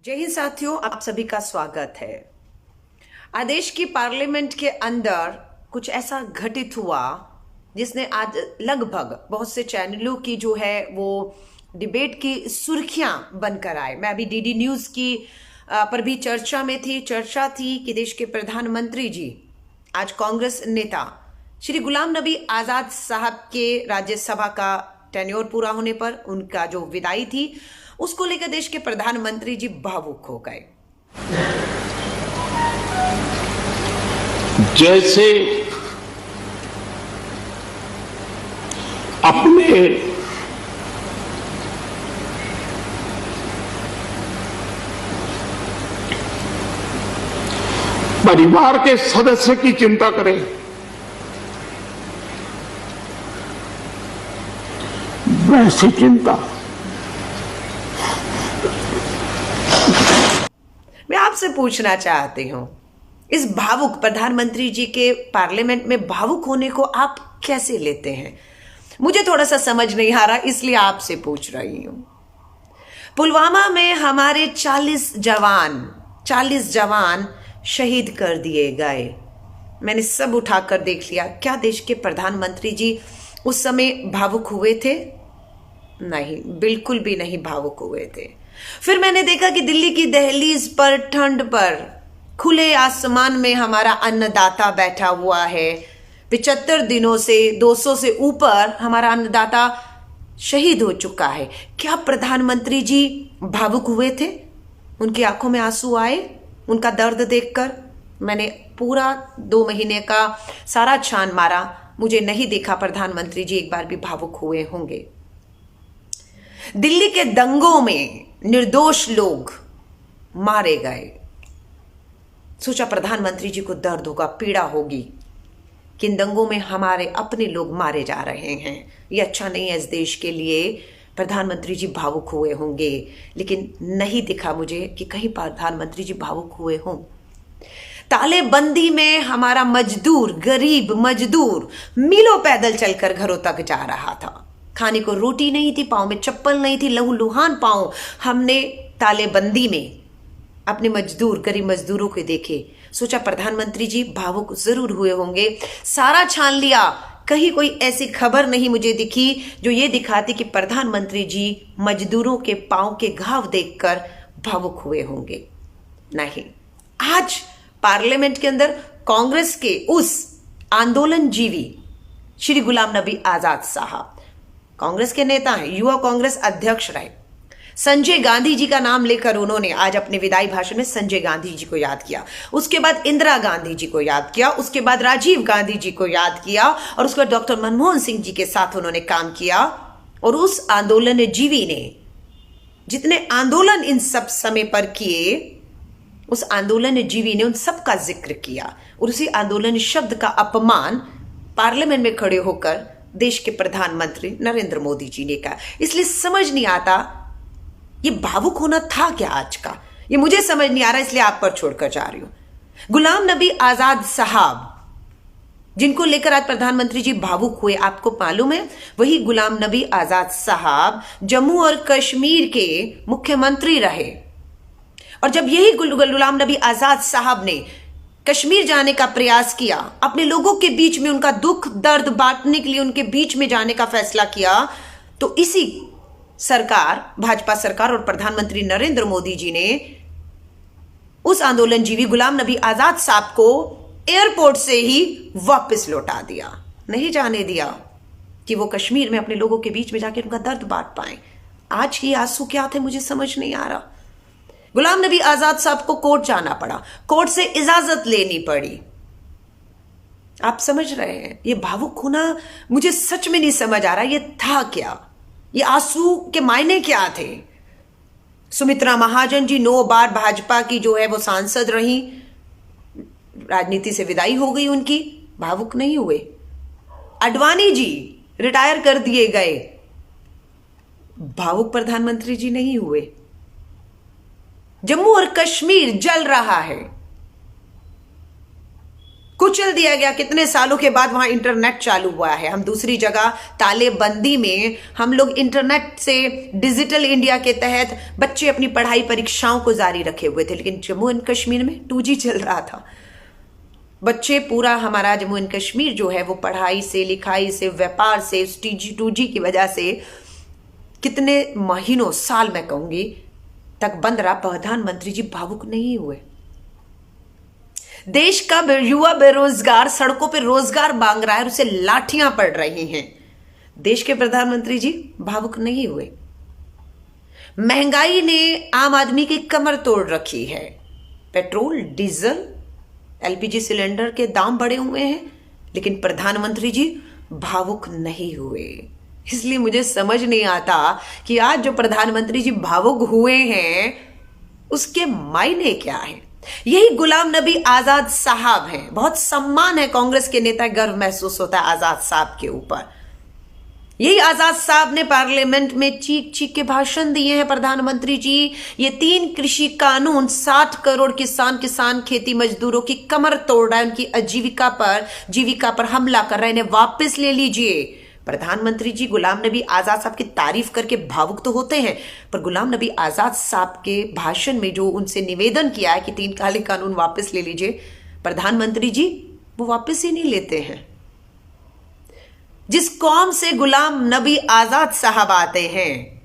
जय हिंद साथियों, आप सभी का स्वागत है। आदेश की पार्लियामेंट के अंदर कुछ ऐसा घटित हुआ जिसने आज लगभग बहुत से चैनलों की जो है वो डिबेट की सुर्खियां बनकर आए। मैं अभी डीडी न्यूज की पर भी चर्चा थी कि देश के प्रधानमंत्री जी आज कांग्रेस नेता श्री गुलाम नबी आजाद साहब के राज्यसभा का टेन्योर पूरा होने पर उनका जो विदाई थी उसको लेकर देश के प्रधानमंत्री जी भावुक हो गए। जैसे अपने परिवार के सदस्य की चिंता करें, वैसी चिंता मैं आपसे पूछना चाहती हूं, इस भावुक प्रधानमंत्री जी के पार्लियामेंट में भावुक होने को आप कैसे लेते हैं? मुझे थोड़ा सा समझ नहीं आ रहा, इसलिए आपसे पूछ रही हूं। पुलवामा में हमारे 40 जवान शहीद कर दिए गए। मैंने सब उठाकर देख लिया। क्या देश के प्रधानमंत्री जी उस समय भावुक हुए थे? नहीं, बिल्कुल भी नहीं भावुक हुए थे। फिर मैंने देखा कि दिल्ली की दहलीज पर ठंड पर खुले आसमान में हमारा अन्नदाता बैठा हुआ है। 75 दिनों से 200 से ऊपर हमारा अन्नदाता शहीद हो चुका है। क्या प्रधानमंत्री जी भावुक हुए थे? उनकी आंखों में आंसू आए उनका दर्द देखकर? मैंने पूरा 2 महीने का सारा छान मारा, मुझे नहीं देखा प्रधानमंत्री जी एक बार भी भावुक हुए होंगे। दिल्ली के दंगों में निर्दोष लोग मारे गए। सोचा प्रधानमंत्री जी को दर्द होगा, पीड़ा होगी कि इन दंगों में हमारे अपने लोग मारे जा रहे हैं। ये अच्छा नहीं है इस देश के लिए। प्रधानमंत्री जी भावुक हुए होंगे, लेकिन नहीं दिखा मुझे कि कहीं प्रधानमंत्री जी भावुक हुए हों। तालेबंदी में हमारा मजदूर, गरीब मजदूर मीलों पैदल चलकर घरों तक जा रहा था। खाने को रोटी नहीं थी, पाँव में चप्पल नहीं थी, लहूलुहान पाँव हमने तालेबंदी में अपने मजदूर, गरीब मजदूरों को देखे। सोचा प्रधानमंत्री जी भावुक जरूर हुए होंगे। सारा छान लिया, कहीं कोई ऐसी खबर नहीं मुझे दिखी जो ये दिखाती कि प्रधानमंत्री जी मजदूरों के पाँव के घाव देखकर भावुक हुए होंगे। नहीं, आज पार्लियामेंट के अंदर कांग्रेस के उस आंदोलन जीवी श्री गुलाम नबी आजाद साहब, कांग्रेस के नेता हैं, युवा कांग्रेस अध्यक्ष रहे, संजय गांधी जी का नाम लेकर उन्होंने आज अपने विदाई भाषण में संजय गांधी जी को याद किया। उसके बाद इंदिरा गांधी जी को याद किया, उसके बाद राजीव गांधी जी को याद किया, और उसके बाद डॉक्टर मनमोहन सिंह जी के साथ उन्होंने काम किया। और उस आंदोलन जीवी ने जितने आंदोलन इन सब समय पर किए, उस आंदोलन जीवी ने उन सब का जिक्र किया, और उसी आंदोलन शब्द का अपमान पार्लियामेंट में खड़े होकर देश के प्रधानमंत्री नरेंद्र मोदी जी ने कहा। इसलिए समझ नहीं आता ये भावुक होना था क्या आज का, ये मुझे समझ नहीं आ रहा, इसलिए आप पर छोड़कर जा रही हूं। गुलाम नबी आजाद साहब जिनको लेकर आज प्रधानमंत्री जी भावुक हुए, आपको मालूम है वही गुलाम नबी आजाद साहब जम्मू और कश्मीर के मुख्यमंत्री रहे। और जब यही गुलाम नबी आजाद साहब ने कश्मीर जाने का प्रयास किया, अपने लोगों के बीच में उनका दुख दर्द बांटने के लिए उनके बीच में जाने का फैसला किया, तो इसी सरकार, भाजपा सरकार और प्रधानमंत्री नरेंद्र मोदी जी ने उस आंदोलन जीवी गुलाम नबी आजाद साहब को एयरपोर्ट से ही वापस लौटा दिया, नहीं जाने दिया कि वो कश्मीर में अपने लोगों के बीच में जाकर उनका दर्द बांट पाए। आज की आंसू क्या थे मुझे समझ नहीं आ रहा। गुलाम नबी आजाद साहब को कोर्ट जाना पड़ा, कोर्ट से इजाजत लेनी पड़ी। आप समझ रहे हैं ये भावुक होना मुझे सच में नहीं समझ आ रहा। ये था क्या? ये आंसू के मायने क्या थे? सुमित्रा महाजन जी 9 बार भाजपा की जो है वो सांसद रही, राजनीति से विदाई हो गई उनकी, भावुक नहीं हुए। अडवाणी जी रिटायर कर दिए गए, भावुक प्रधानमंत्री जी नहीं हुए। जम्मू और कश्मीर जल रहा है, कुचल दिया गया। कितने सालों के बाद वहां इंटरनेट चालू हुआ है। हम दूसरी जगह तालेबंदी में हम लोग इंटरनेट से डिजिटल इंडिया के तहत बच्चे अपनी पढ़ाई परीक्षाओं को जारी रखे हुए थे, लेकिन जम्मू एंड कश्मीर में 2G चल रहा था। बच्चे पूरा हमारा जम्मू एंड कश्मीर जो है वो पढ़ाई से, लिखाई से, व्यापार से, 2G की वजह से कितने महीनों, साल मैं कहूंगी, तक बंद रहा। प्रधानमंत्री जी भावुक नहीं हुए। देश का युवा बेरोजगार सड़कों पे रोजगार मांग रहा है और उसे लाठियां पड़ रही हैं। देश के प्रधानमंत्री जी भावुक नहीं हुए। महंगाई ने आम आदमी की कमर तोड़ रखी है। पेट्रोल, डीजल, LPG सिलेंडर के दाम बढ़े हुए हैं, लेकिन प्रधानमंत्री जी भावुक नहीं हुए। इसलिए मुझे समझ नहीं आता कि आज जो प्रधानमंत्री जी भावुक हुए हैं उसके मायने क्या है। यही गुलाम नबी आजाद साहब हैं। बहुत सम्मान है कांग्रेस के नेता, गर्व महसूस होता है आजाद साहब के ऊपर। यही आजाद साहब ने पार्लियामेंट में चीख चीख के भाषण दिए हैं। प्रधानमंत्री जी, ये 3 कृषि कानून 60 करोड़ किसान खेती मजदूरों की कमर तोड़ रहा है, उनकी जीविका पर हमला कर रहा है, इन्हें वापस ले लीजिए। प्रधानमंत्री जी गुलाम नबी आजाद साहब की तारीफ करके भावुक तो होते हैं, पर गुलाम नबी आजाद साहब के भाषण में जो उनसे निवेदन किया है कि 3 काले कानून वापस ले लीजिए, प्रधानमंत्री जी वो वापस ही नहीं लेते हैं। जिस कौम से गुलाम नबी आजाद साहब आते हैं,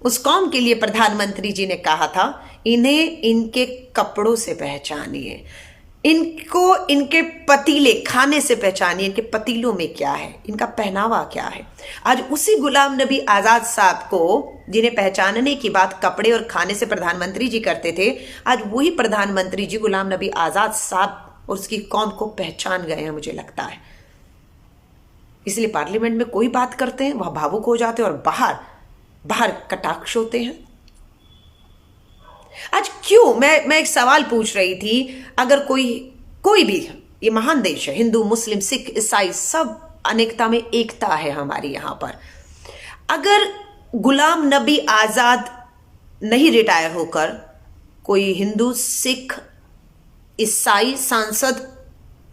उस कौम के लिए प्रधानमंत्री जी ने कहा था, इन्हें इनके कपड़ों से पहचानिए, इनको इनके पतीले खाने से पहचानिए, इनके पतीलों में क्या है, इनका पहनावा क्या है। आज उसी गुलाम नबी आजाद साहब को, जिन्हें पहचानने की बात कपड़े और खाने से प्रधानमंत्री जी करते थे, आज वही प्रधानमंत्री जी गुलाम नबी आजाद साहब और उसकी कौम को पहचान गए हैं, मुझे लगता है। इसलिए पार्लियामेंट में कोई बात करते हैं वह भावुक हो जाते हैं और बाहर कटाक्ष होते हैं। आज क्यों, मैं एक सवाल पूछ रही थी, अगर कोई भी, ये महान देश है, हिंदू, मुस्लिम, सिख, ईसाई, सब अनेकता में एकता है हमारी यहां पर। अगर गुलाम नबी आजाद नहीं रिटायर होकर कोई हिंदू, सिख, ईसाई सांसद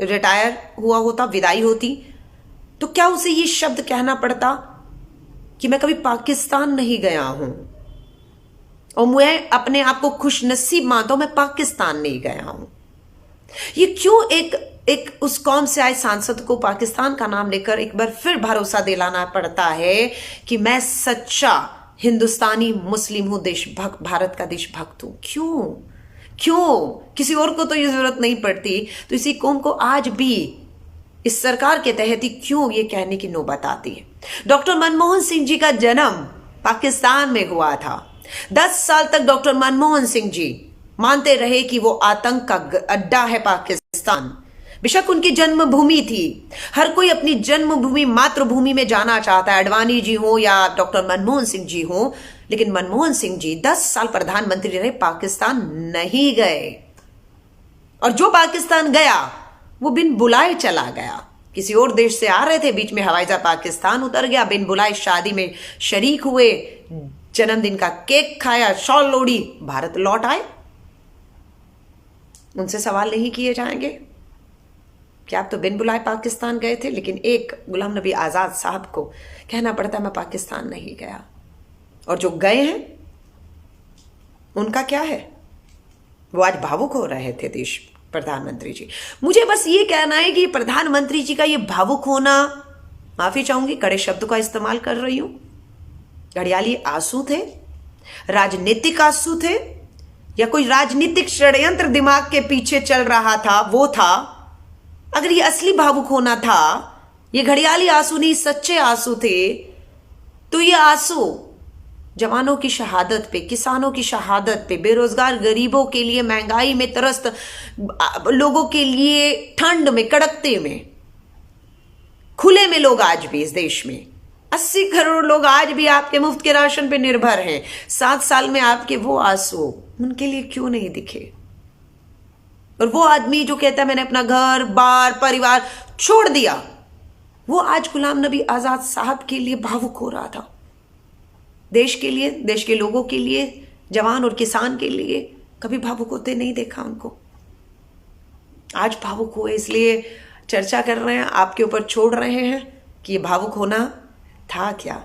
रिटायर हुआ होता, विदाई होती, तो क्या उसे ये शब्द कहना पड़ता कि मैं कभी पाकिस्तान नहीं गया हूं और मैं अपने आप को खुशनसीब मानता हूं, मैं पाकिस्तान नहीं गया हूं। ये क्यों एक उस कौम से आए सांसद को पाकिस्तान का नाम लेकर एक बार फिर भरोसा दिलाना पड़ता है कि मैं सच्चा हिंदुस्तानी मुस्लिम हूं, देशभक्त, भारत का देशभक्त हूं। क्यों किसी और को तो ये जरूरत नहीं पड़ती, तो इसी कौम को आज भी इस सरकार के तहत ही क्यों ये कहने की नौबत आती है। डॉक्टर मनमोहन सिंह जी का जन्म पाकिस्तान में हुआ था। 10 साल तक डॉक्टर मनमोहन सिंह जी मानते रहे कि वो आतंक का अड्डा है पाकिस्तान। बेशक उनकी जन्मभूमि थी, हर कोई अपनी जन्मभूमि, मातृभूमि में जाना चाहता है, अडवाणी जी हो या डॉक्टर मनमोहन सिंह जी हो, लेकिन मनमोहन सिंह जी 10 साल प्रधानमंत्री रहे, पाकिस्तान नहीं गए। और जो पाकिस्तान गया वो बिन बुलाए चला गया। किसी और देश से आ रहे थे, बीच में हवाई जहाज पाकिस्तान उतर गया, बिन बुलाए शादी में शरीक हुए, जन्मदिन का केक खाया, शॉल लोड़ी, भारत लौट आए। उनसे सवाल नहीं किए जाएंगे कि आप तो बिन बुलाए पाकिस्तान गए थे, लेकिन एक गुलाम नबी आजाद साहब को कहना पड़ता मैं पाकिस्तान नहीं गया। और जो गए हैं उनका क्या है, वो आज भावुक हो रहे थे देश प्रधानमंत्री जी। मुझे बस ये कहना है कि प्रधानमंत्री जी का ये भावुक होना, माफी चाहूंगी कड़े शब्दों का इस्तेमाल कर रही हूं, घड़ियाली आंसू थे, राजनीतिक आंसू थे, या कोई राजनीतिक षड्यंत्र दिमाग के पीछे चल रहा था, वो था। अगर ये असली भावुक होना था, ये घड़ियाली आंसू नहीं सच्चे आंसू थे, तो ये आंसू जवानों की शहादत पे, किसानों की शहादत पे, बेरोजगार गरीबों के लिए, महंगाई में त्रस्त लोगों के लिए, ठंड में, कड़कते में, खुले में लोग आज भी इस देश में 80 करोड़ लोग आज भी आपके मुफ्त के राशन पे निर्भर हैं। 7 साल में आपके वो आंसू उनके लिए क्यों नहीं दिखे? और वो आदमी जो कहता है मैंने अपना घर बार परिवार छोड़ दिया, वो आज गुलाम नबी आजाद साहब के लिए भावुक हो रहा था। देश के लिए, देश के लोगों के लिए, जवान और किसान के लिए कभी भावुक होते नहीं देखा उनको। आज भावुक हुए इसलिए चर्चा कर रहे हैं, आपके ऊपर छोड़ रहे हैं कि ये भावुक होना था क्या,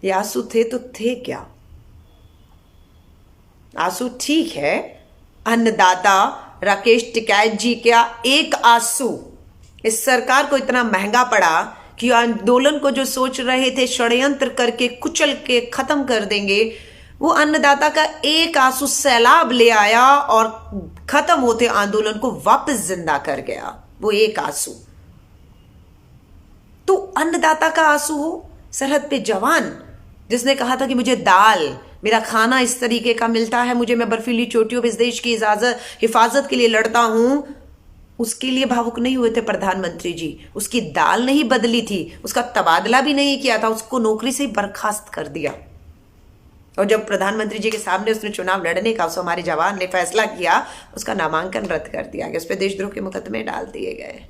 ये आंसू थे तो थे क्या। आंसू ठीक है, अन्नदाता राकेश टिकैत जी का एक आंसू इस सरकार को इतना महंगा पड़ा कि आंदोलन को जो सोच रहे थे षड्यंत्र करके कुचल के खत्म कर देंगे, वो अन्नदाता का एक आंसू सैलाब ले आया और खत्म होते आंदोलन को वापस जिंदा कर गया। वो एक आंसू तो अन्नदाता का आंसू हो, सरहद पे जवान जिसने कहा था कि मुझे दाल, मेरा खाना इस तरीके का मिलता है, मुझे, मैं बर्फीली चोटियों पे इस देश की हिफाजत के लिए लड़ता हूं, उसके लिए भावुक नहीं हुए थे प्रधानमंत्री जी। उसकी दाल नहीं बदली थी, उसका तबादला भी नहीं किया था, उसको नौकरी से ही बर्खास्त कर दिया। और जब प्रधानमंत्री जी के सामने उसने चुनाव लड़ने का, उसको हमारे जवान ने फैसला किया, उसका नामांकन रद्द कर दिया गया, उस पर देशद्रोह के मुकदमे डाल दिए गए।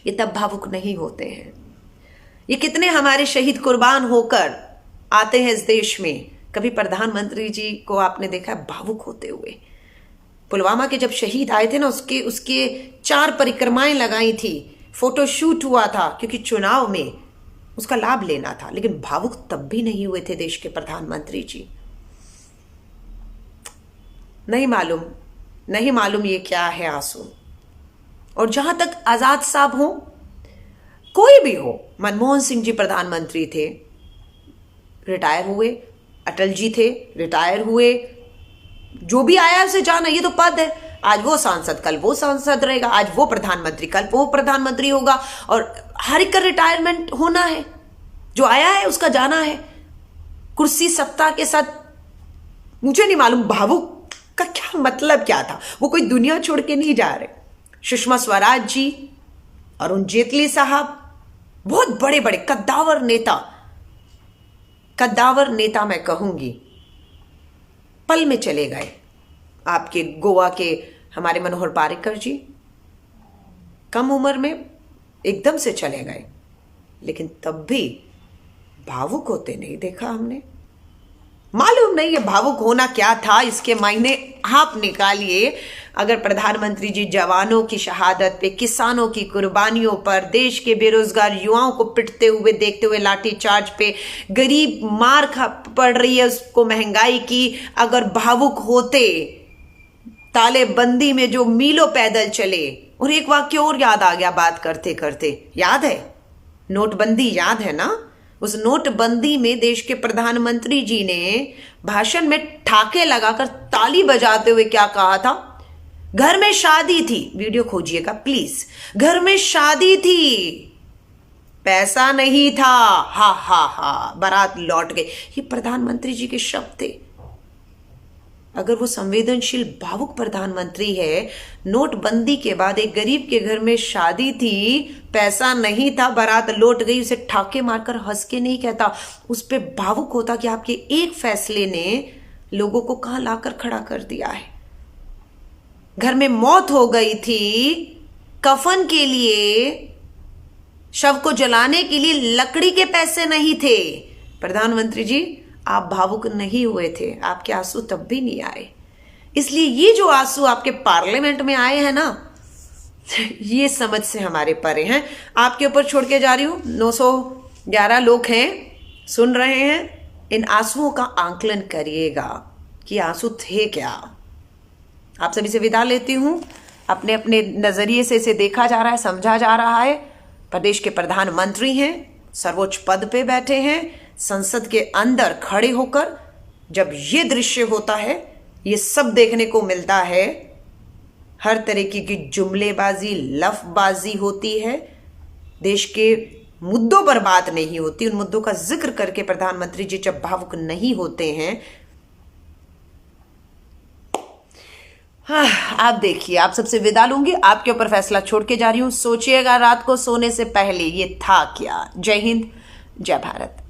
ये तब भावुक नहीं होते हैं। ये कितने हमारे शहीद कुर्बान होकर आते हैं इस देश में। कभी प्रधानमंत्री जी को आपने देखा भावुक होते हुए? पुलवामा के जब शहीद आए थे ना, उसके 4 परिक्रमाएं लगाई थी, फोटो शूट हुआ था, क्योंकि चुनाव में उसका लाभ लेना था, लेकिन भावुक तब भी नहीं हुए थे देश के प्रधानमंत्री जी। नहीं मालूम ये क्या है आंसू। और जहां तक आजाद साहब हो, कोई भी हो, मनमोहन सिंह जी प्रधानमंत्री थे, रिटायर हुए, अटल जी थे, रिटायर हुए, जो भी आया उसे जाना, ये तो पद है। आज वो सांसद, कल वो सांसद रहेगा, आज वो प्रधानमंत्री, कल वो प्रधानमंत्री होगा, और हर एक का रिटायरमेंट होना है। जो आया है उसका जाना है, कुर्सी सत्ता के साथ। मुझे नहीं मालूम भावुक का क्या मतलब क्या था। वो कोई दुनिया छोड़ के नहीं जा रहे। सुषमा स्वराज जी, अरुण जेटली साहब, बहुत बड़े बड़े कद्दावर नेता मैं कहूंगी, पल में चले गए। आपके गोवा के हमारे मनोहर पारिकर जी कम उम्र में एकदम से चले गए, लेकिन तब भी भावुक होते नहीं देखा हमने। मालूम नहीं है भावुक होना क्या था, इसके मायने आप निकालिए। अगर प्रधानमंत्री जी जवानों की शहादत पे, किसानों की कुर्बानियों पर, देश के बेरोजगार युवाओं को पिटते हुए देखते हुए, लाठी चार्ज पे, गरीब मार पड़ रही है उसको महंगाई की, अगर भावुक होते, तालेबंदी में जो मीलों पैदल चले। और एक वाक्य और याद आ गया बात करते करते, याद है नोटबंदी, याद है ना? उस नोटबंदी में देश के प्रधानमंत्री जी ने भाषण में ठाके लगाकर ताली बजाते हुए क्या कहा था? घर में शादी थी, वीडियो खोजिएगा प्लीज, घर में शादी थी, पैसा नहीं था, हा हा हा, बारात लौट गई। ये प्रधानमंत्री जी के शब्द थे। अगर वो संवेदनशील भावुक प्रधानमंत्री है, नोटबंदी के बाद एक गरीब के घर में शादी थी, पैसा नहीं था, बारात लौट गई, उसे ठाके मारकर हंस के नहीं कहता, उस पे भावुक होता कि आपके एक फैसले ने लोगों को कहां लाकर खड़ा कर दिया है। घर में मौत हो गई थी, कफन के लिए, शव को जलाने के लिए लकड़ी के पैसे नहीं थे। प्रधानमंत्री जी आप भावुक नहीं हुए थे, आपके आंसू तब भी नहीं आए। इसलिए ये जो आंसू आपके पार्लियामेंट में आए हैं ना, ये समझ से हमारे परे हैं। आपके ऊपर छोड़ के जा रही हूं, 911 लोग हैं, सुन रहे हैं, इन आंसुओं का आंकलन करिएगा कि आंसू थे क्या। आप सभी से विदा लेती हूं। अपने अपने नजरिए से इसे देखा जा रहा है, समझा जा रहा है। प्रदेश के प्रधानमंत्री हैं, सर्वोच्च पद पे बैठे हैं, संसद के अंदर खड़े होकर जब ये दृश्य होता है, ये सब देखने को मिलता है। हर तरीके की जुमलेबाजी, लफबाजी होती है, देश के मुद्दों पर बात नहीं होती। उन मुद्दों का जिक्र करके प्रधानमंत्री जी जब भावुक नहीं होते हैं, हाँ, आप देखिए, आप सबसे विदा लूंगी, आपके ऊपर फैसला छोड़ के जा रही हूं। सोचिएगा रात को सोने से पहले ये था क्या। जय हिंद, जय भारत।